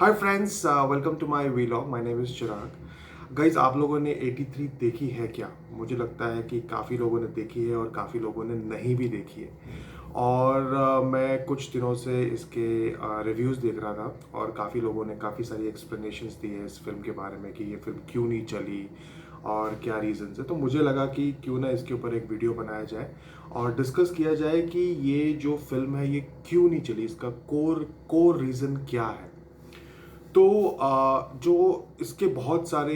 Hi friends, welcome to my vlog. My name is Chirag. Guys, आप लोगों ने 83 देखी है क्या? मुझे लगता है कि काफ़ी लोगों ने देखी है और काफ़ी लोगों ने नहीं भी देखी है। और मैं कुछ दिनों से इसके रिव्यूज़ देख रहा था और काफ़ी लोगों ने काफ़ी सारी एक्सप्लेनेशंस दी है इस फिल्म के बारे में कि ये फिल्म क्यों नहीं चली और क्या रीज़न्स है। तो मुझे लगा कि क्यों ना इसके ऊपर एक वीडियो बनाया जाए और डिस्कस किया जाए कि ये जो फिल्म है ये क्यों नहीं चली, इसका कोर कोर रीज़न क्या है। तो जो इसके बहुत सारे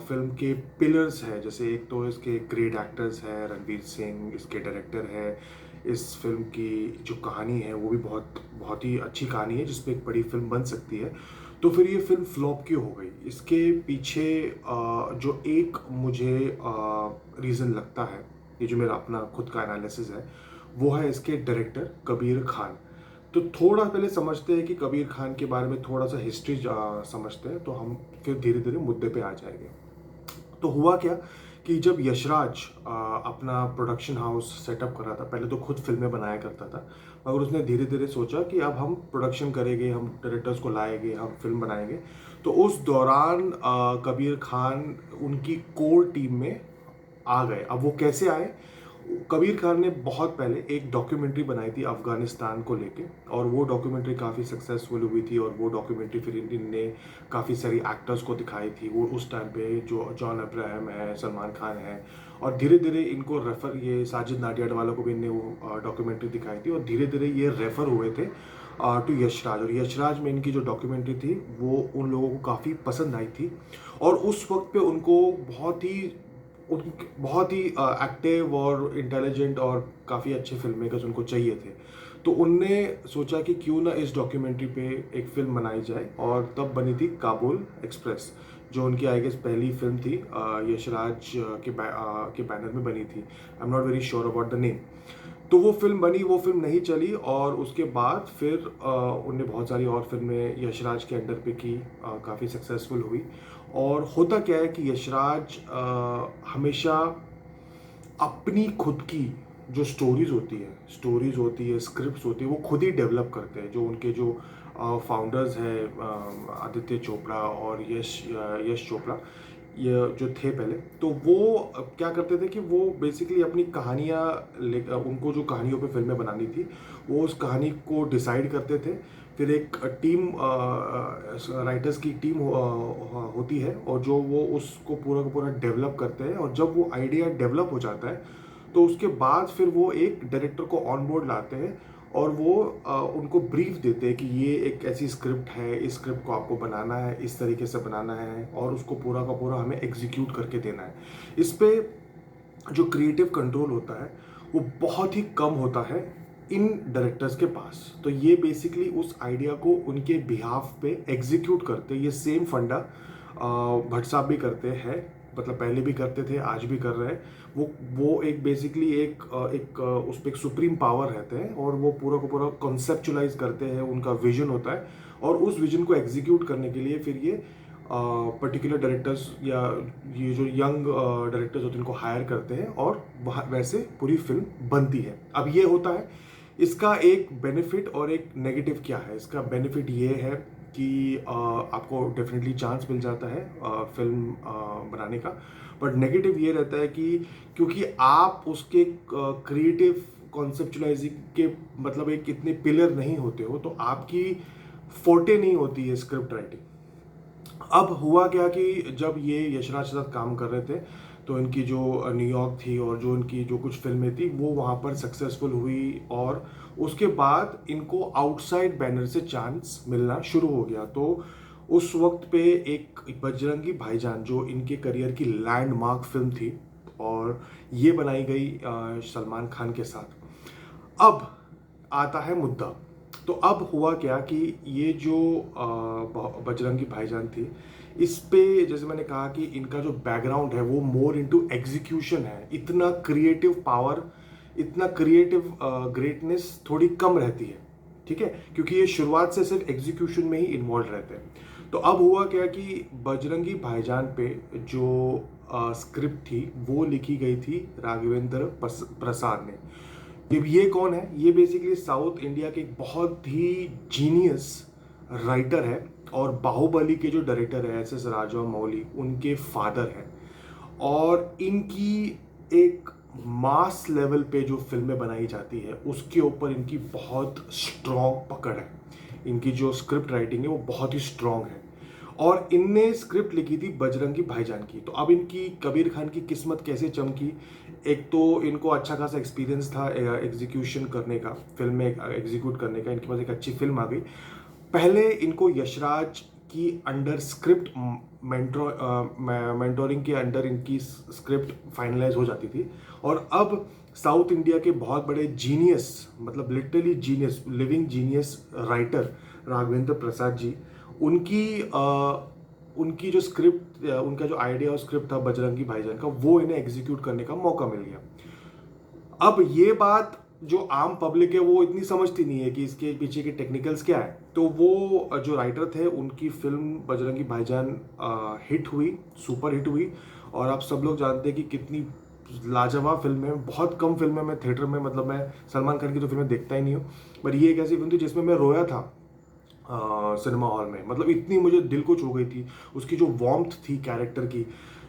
फिल्म के पिलर्स हैं, जैसे एक तो इसके ग्रेट एक्टर्स हैं, रणवीर सिंह इसके डायरेक्टर है। इस फिल्म की जो कहानी है वो भी बहुत बहुत ही अच्छी कहानी है जिस पे एक बड़ी फिल्म बन सकती है। तो फिर ये फिल्म फ्लॉप क्यों हो गई? इसके पीछे जो एक मुझे रीज़न लगता है, ये जो मेरा अपना खुद का एनालिसिस है, वो है इसके डायरेक्टर कबीर खान। तो थोड़ा पहले समझते हैं कि कबीर खान के बारे में थोड़ा सा हिस्ट्री समझते हैं, तो हम फिर धीरे धीरे मुद्दे पे आ जाएंगे। तो हुआ क्या कि जब यशराज अपना प्रोडक्शन हाउस सेटअप कर रहा था, पहले तो खुद फिल्में बनाया करता था, मगर उसने धीरे धीरे सोचा कि अब हम प्रोडक्शन करेंगे, हम डायरेक्टर्स को लाएंगे, हम फिल्म बनाएंगे। तो उस दौरान कबीर खान उनकी कोर टीम में आ गए। अब वो कैसे आए? कबीर खान ने बहुत पहले एक डॉक्यूमेंट्री बनाई थी अफगानिस्तान को लेके, और वो डॉक्यूमेंट्री काफ़ी सक्सेसफुल हुई थी और वो डॉक्यूमेंट्री फिर इनने काफ़ी सारी एक्टर्स को दिखाई थी। वो उस टाइम पे जो जॉन अब्राहम है, सलमान खान है, और धीरे धीरे इनको रेफर, ये साजिद नाडियाड वालों को भी इनने वो डॉक्यूमेंट्री दिखाई थी और धीरे धीरे ये रेफर हुए थे टू यशराज। और यशराज में इनकी जो डॉक्यूमेंट्री थी वो उन लोगों को काफ़ी पसंद आई थी और उस वक्त पे उनको बहुत ही एक्टिव और इंटेलिजेंट और काफ़ी अच्छे फिल्म मेकर्स उनको चाहिए थे। तो उनने सोचा कि क्यों ना इस डॉक्यूमेंट्री पे एक फिल्म बनाई जाए, और तब बनी थी काबुल एक्सप्रेस, जो उनकी आई गेस पहली फिल्म थी। यशराज के बैनर में बनी थी। I am not very sure about the name. तो वो फिल्म बनी, वो फिल्म नहीं चली और उसके बाद फिर उनने बहुत सारी और फिल्में यशराज के अंडर पे की, काफ़ी सक्सेसफुल हुई। और होता क्या है कि यशराज हमेशा अपनी खुद की जो स्टोरीज होती है, स्क्रिप्ट्स होती है, वो खुद ही डेवलप करते हैं। जो उनके जो फाउंडर्स हैं, आदित्य चोपड़ा और यश चोपड़ा, ये जो थे पहले, तो वो क्या करते थे कि वो बेसिकली अपनी कहानियाँ, उनको जो कहानियों पे फिल्में बनानी थी, वो उस कहानी को डिसाइड करते थे। फिर एक टीम, राइटर्स की टीम होती है, और जो वो उसको पूरा का पूरा डेवलप करते हैं। और जब वो आइडिया डेवलप हो जाता है तो उसके बाद फिर वो एक डायरेक्टर को ऑन बोर्ड लाते हैं और वो उनको ब्रीफ देते हैं कि ये एक ऐसी स्क्रिप्ट है, इस स्क्रिप्ट को आपको बनाना है, इस तरीके से बनाना है और उसको पूरा का पूरा हमें एग्जीक्यूट करके देना है। इस पे जो क्रिएटिव कंट्रोल होता है वो बहुत ही कम होता है इन डायरेक्टर्स के पास। तो ये बेसिकली उस आइडिया को उनके बिहाफ पे एग्जीक्यूट करते हैं। ये सेम फंडा भट्ट साहब भी करते हैं, मतलब पहले भी करते थे, आज भी कर रहे हैं। वो एक बेसिकली एक उस पर एक सुप्रीम पावर रहते हैं और वो पूरा को पूरा कॉन्सेप्चुलाइज करते हैं, उनका विजन होता है। और उस विजन को एग्जीक्यूट करने के लिए फिर ये पर्टिकुलर डायरेक्टर्स या ये जो यंग डायरेक्टर्स होते हैं इनको हायर करते हैं और वहाँ वैसे पूरी फिल्म बनती है। अब ये होता है, इसका एक बेनिफिट और एक नेगेटिव क्या है। इसका बेनिफिट ये है कि आपको डेफिनेटली चांस मिल जाता है फिल्म बनाने का। बट नेगेटिव ये रहता है कि क्योंकि आप उसके क्रिएटिव कॉन्सेप्चुलाइजिंग के मतलब एक इतने पिलर नहीं होते हो, तो आपकी फोर्टे नहीं होती है स्क्रिप्ट राइटिंग। अब हुआ क्या कि जब ये यशराज के साथ काम कर रहे थे, तो इनकी जो न्यूयॉर्क थी और जो इनकी जो कुछ फिल्में थी वो वहाँ पर सक्सेसफुल हुई, और उसके बाद इनको आउटसाइड बैनर से चांस मिलना शुरू हो गया। तो उस वक्त पे एक बजरंगी भाईजान जो इनके करियर की लैंडमार्क फिल्म थी, और ये बनाई गई सलमान खान के साथ। अब आता है मुद्दा। तो अब हुआ क्या कि ये जो बजरंगी भाईजान थी, इस पे जैसे मैंने कहा कि इनका जो बैकग्राउंड है वो मोर इनटू एग्जीक्यूशन है। इतना क्रिएटिव पावर, इतना क्रिएटिव ग्रेटनेस थोड़ी कम रहती है, ठीक है, क्योंकि ये शुरुआत से सिर्फ एग्जीक्यूशन में ही इन्वॉल्व रहते हैं। तो अब हुआ क्या कि बजरंगी भाईजान पे जो स्क्रिप्ट थी वो लिखी गई थी राघवेंद्र प्रसाद ने। ये कौन है? ये बेसिकली साउथ इंडिया के एक बहुत ही जीनियस राइटर है, और बाहुबली के जो डायरेक्टर है एस एस राजामौली, उनके फादर हैं। और इनकी एक मास लेवल पे जो फिल्में बनाई जाती है उसके ऊपर इनकी बहुत स्ट्रॉन्ग पकड़ है। इनकी जो स्क्रिप्ट राइटिंग है वो बहुत ही स्ट्रॉन्ग है। और इनने स्क्रिप्ट लिखी थी बजरंगी भाईजान की। तो अब इनकी कबीर खान की किस्मत कैसे चमकी? एक तो इनको अच्छा खासा एक्सपीरियंस था एग्जीक्यूशन करने का, फिल्म में एग्जीक्यूट करने का। इनके पास एक अच्छी फिल्म आ गई। पहले इनको यशराज की अंडर स्क्रिप्ट मेंटोरिंग के अंडर इनकी स्क्रिप्ट फाइनलाइज हो जाती थी। और अब साउथ इंडिया के बहुत बड़े जीनियस, मतलब literally genius, living genius writer Raghavendra Prasad ji, उनकी उनकी जो स्क्रिप्ट, उनका जो आइडिया और स्क्रिप्ट था बजरंगी भाईजान का, वो इन्हें एग्जीक्यूट करने का मौका मिल गया। अब ये बात जो आम पब्लिक है वो इतनी समझती नहीं है कि इसके पीछे के टेक्निकल्स क्या है। तो वो जो राइटर थे, उनकी फिल्म बजरंगी भाईजान हिट हुई, सुपर हिट हुई। और आप सब लोग जानते हैं कि कितनी लाजवाब फिल्म है। बहुत कम फिल्में मैं थिएटर में, मतलब मैं सलमान खान की तो फिल्में देखता ही नहीं हूँ, पर ये एक ऐसी फिल्म थी जिसमें मैं रोया था सिनेमा हॉल में। मतलब इतनी मुझे दिल को छू गई थी। उसकी जो वार्मथ थी कैरेक्टर की,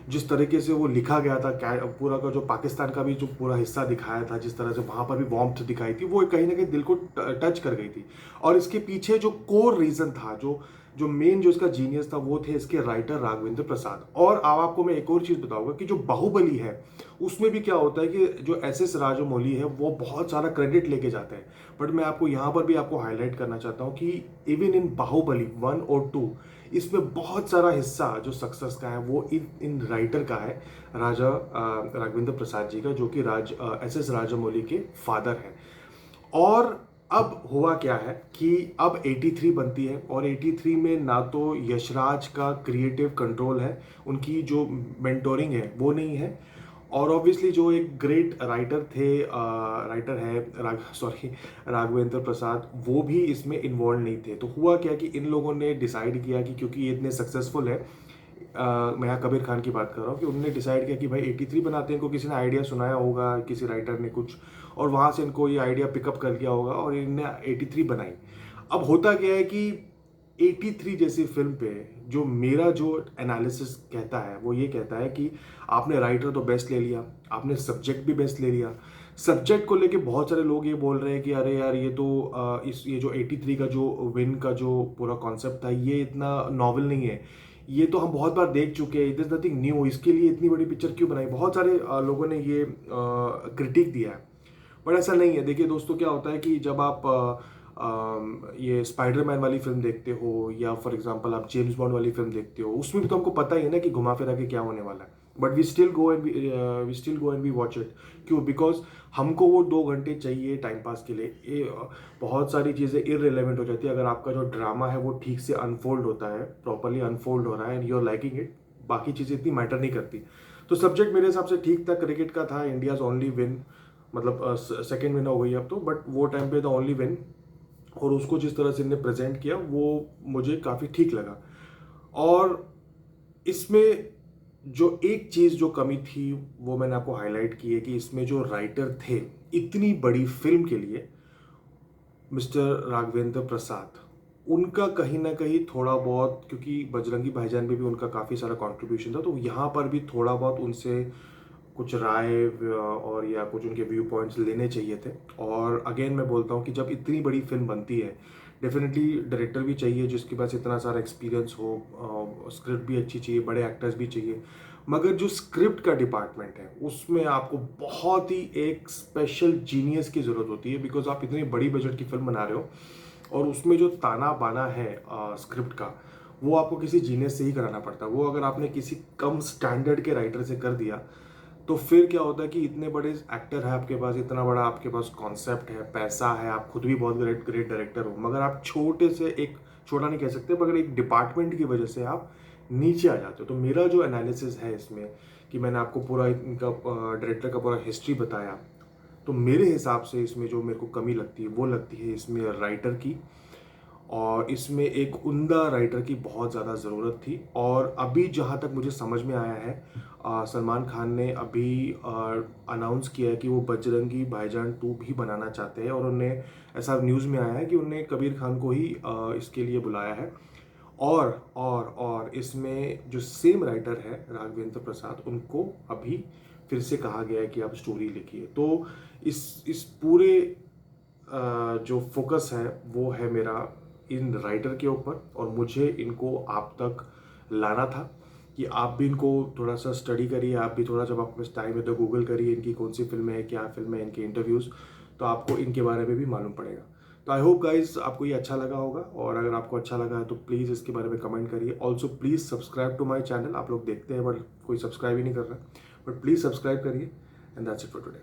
जिस तरीके से वो लिखा गया था, पूरा का जो पाकिस्तान का भी जो पूरा हिस्सा दिखाया था, जिस तरह से वहाँ पर भी वार्मथ दिखाई थी, वो कहीं ना कहीं दिल को टच कर गई थी। और इसके पीछे जो कोर रीज़न था, जो जो मेन जो इसका जीनियस था, वो थे इसके राइटर राघवेंद्र प्रसाद। और अब आपको मैं एक और चीज़ बताऊंगा कि जो बाहुबली है उसमें भी क्या होता है कि जो एस एस राजामौली है वो बहुत सारा क्रेडिट लेके जाते हैं। बट मैं आपको यहाँ पर भी आपको हाईलाइट करना चाहता हूँ कि इवन इन बाहुबली 1 और 2, इसमें बहुत सारा हिस्सा जो सक्सेस का है वो इन राइटर का है, राघवेंद्र प्रसाद जी का, जो कि एस एस राजामौली के फादर हैं। और अब हुआ क्या है कि अब 83 बनती है, और 83 में ना तो यशराज का क्रिएटिव कंट्रोल है, उनकी जो मेंटोरिंग है वो नहीं है। और ऑब्वियसली जो एक ग्रेट राइटर थे, राइटर है राघवेंद्र प्रसाद, वो भी इसमें इन्वॉल्व नहीं थे। तो हुआ क्या कि इन लोगों ने डिसाइड किया कि क्योंकि ये इतने सक्सेसफुल है, मैं यहाँ कबीर खान की बात कर रहा हूँ, कि उन्होंने डिसाइड किया कि भाई 83 बनाते हैं। इनको किसी ने आइडिया सुनाया होगा, किसी राइटर ने कुछ, और वहाँ से इनको ये आइडिया पिकअप कर लिया होगा और इन्होंने 83 बनाई। अब होता क्या है कि 83 जैसी फिल्म पे जो मेरा जो एनालिसिस कहता है वो ये कहता है कि आपने राइटर तो बेस्ट ले लिया, आपने सब्जेक्ट भी बेस्ट ले लिया। सब्जेक्ट को लेके बहुत सारे लोग ये बोल रहे हैं कि अरे यार, ये तो ये जो 83 का जो विन का जो पूरा कॉन्सेप्ट था, ये इतना नॉवल नहीं है, ये तो हम बहुत बार देख चुके हैं, इट इज़ नथिंग न्यू, इसके लिए इतनी बड़ी पिक्चर क्यों बनाई। बहुत सारे लोगों ने ये क्रिटिक दिया है। बट ऐसा नहीं है। देखिए दोस्तों, क्या होता है कि जब आप ये स्पाइडरमैन वाली फिल्म देखते हो, या फॉर एग्जांपल आप जेम्स बॉन्ड वाली फिल्म देखते हो, उसमें भी तो हमको पता ही है ना कि घुमा फिरा के क्या होने वाला है, but we still go and we watch it. क्यों? बिकॉज हमको वो 2 घंटे चाहिए टाइम पास के लिए। बहुत सारी चीज़ें इररिलेवेंट हो जाती है अगर आपका जो ड्रामा है वो ठीक से अनफोल्ड होता है, प्रॉपरली अनफोल्ड हो रहा है, and you are liking it, बाकी चीज़ें इतनी मैटर नहीं करती। तो सब्जेक्ट मेरे हिसाब से ठीक था, क्रिकेट का था, इंडियाज ओनली विन, मतलब सेकेंड विन हो गई अब तो, बट वो टाइम पे द ओनली विन। और उसको जिस तरह से इन्हें प्रेजेंट किया वो मुझे काफ़ी ठीक लगा। और इसमें जो एक चीज़ जो कमी थी वो मैंने आपको हाईलाइट की है कि इसमें जो राइटर थे इतनी बड़ी फिल्म के लिए, मिस्टर राघवेंद्र प्रसाद, उनका कहीं ना कहीं थोड़ा बहुत, क्योंकि बजरंगी भाईजान में भी उनका काफ़ी सारा कंट्रीब्यूशन था, तो यहाँ पर भी थोड़ा बहुत उनसे कुछ राय और या कुछ उनके व्यू पॉइंट्स लेने चाहिए थे। और अगेन मैं बोलता हूँ कि जब इतनी बड़ी फिल्म बनती है, डेफिनेटली डायरेक्टर भी चाहिए जिसके पास इतना सारा एक्सपीरियंस हो, स्क्रिप्ट भी अच्छी चाहिए, बड़े एक्टर्स भी चाहिए। मगर जो स्क्रिप्ट का डिपार्टमेंट है उसमें आपको बहुत ही एक स्पेशल जीनियस की ज़रूरत होती है, बिकॉज आप इतनी बड़ी बजट की फिल्म बना रहे हो, और उसमें जो ताना बाना है स्क्रिप्ट का, वो आपको किसी जीनियस से ही कराना पड़ता है। वो अगर आपने किसी कम स्टैंडर्ड के राइटर से कर दिया, तो फिर क्या होता है कि इतने बड़े एक्टर है आपके पास, इतना बड़ा आपके पास कॉन्सेप्ट है, पैसा है, आप खुद भी बहुत ग्रेट ग्रेट डायरेक्टर हो, मगर आप छोटे से, एक छोटा नहीं कह सकते, मगर एक डिपार्टमेंट की वजह से आप नीचे आ जाते हो। तो मेरा जो एनालिसिस है इसमें, कि मैंने आपको पूरा इनका डायरेक्टर का पूरा हिस्ट्री बताया, तो मेरे हिसाब से इसमें जो मेरे को कमी लगती है वो लगती है इसमें राइटर की। और इसमें एक उम्दा राइटर की बहुत ज़्यादा ज़रूरत थी। और अभी जहाँ तक मुझे समझ में आया है, सलमान खान ने अभी अनाउंस किया है कि वो बजरंगी भाईजान 2 भी बनाना चाहते हैं, और उन्हें ऐसा न्यूज़ में आया है कि उन्हें कबीर खान को ही इसके लिए बुलाया है। और इसमें जो सेम राइटर है राघवेंद्र प्रसाद, उनको अभी फिर से कहा गया है कि आप स्टोरी लिखिए। तो इस पूरे जो फोकस है वो है मेरा इन राइटर के ऊपर, और मुझे इनको आप तक लाना था कि आप भी इनको थोड़ा सा स्टडी करिए। आप भी थोड़ा, जब आपके पास टाइम है तो गूगल करिए इनकी कौन सी फिल्में हैं, क्या फिल्म है, इनके इंटरव्यूज़, तो आपको इनके बारे में भी मालूम पड़ेगा। तो आई होप गाइज आपको ये अच्छा लगा होगा, और अगर आपको अच्छा लगा है तो प्लीज़ इसके बारे में कमेंट करिए। Also please subscribe to my channel. आप लोग देखते हैं बट कोई सब्सक्राइब ही नहीं कर रहा है, बट प्लीज़ सब्सक्राइब करिए। And that's it for today.